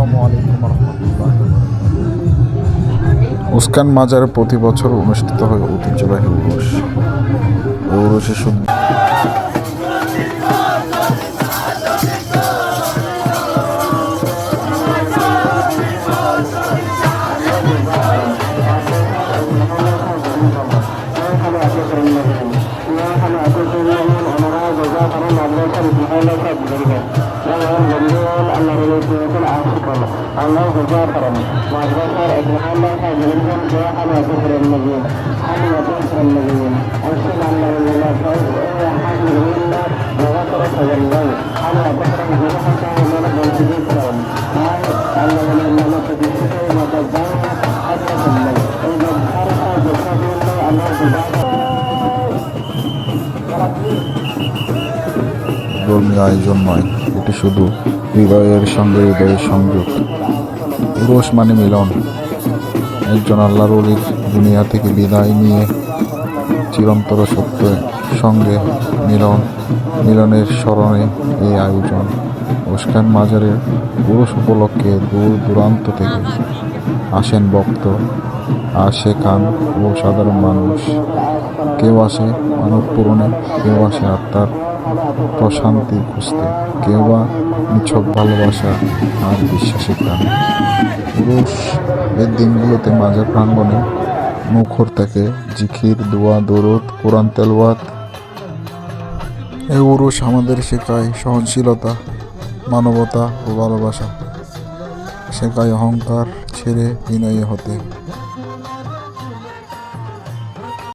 আসসালামু আলাইকুম রহমতুল্লাহ। উস্কান মাজারে প্রতি বছর অনুষ্ঠিত হয় ঐতিহ্যবাহী উরুস। উরুসে শুধু ধর্মীয় আয়োজন নয়, এটি শুধু হৃদয়ের সঙ্গে হৃদয়ের সংযোগ। উরুস মানে মিলন। একজন আল্লাহর ওলির দুনিয়া থেকে বিদায় নিয়ে চিরন্তর সত্যের সঙ্গে মিলনের স্মরণে এই আয়োজন। উস্কান মাজারের উরুস উপলক্ষে দূর দূরান্ত থেকে আসেন ভক্ত, আসে খান ও সাধারণ মানুষ। কেউ আসে মানব পূরণে, কেউ আসে আত্মার প্রশান্তি খুঁজতে, কেউ বা নিছক ভালোবাসা আর বিশ্বাসের টানে। পুরুষ এর দিনগুলোতে মাজার প্রাঙ্গণে মুখর থেকে জিকির, দোয়া, দরুদ, কোরআন তেলাওয়াত। এই উরুস আমাদের শেখায় সহনশীলতা, মানবতা ও ভালোবাসা। শেখায় অহংকার ছেড়ে বিনয়ী হতে।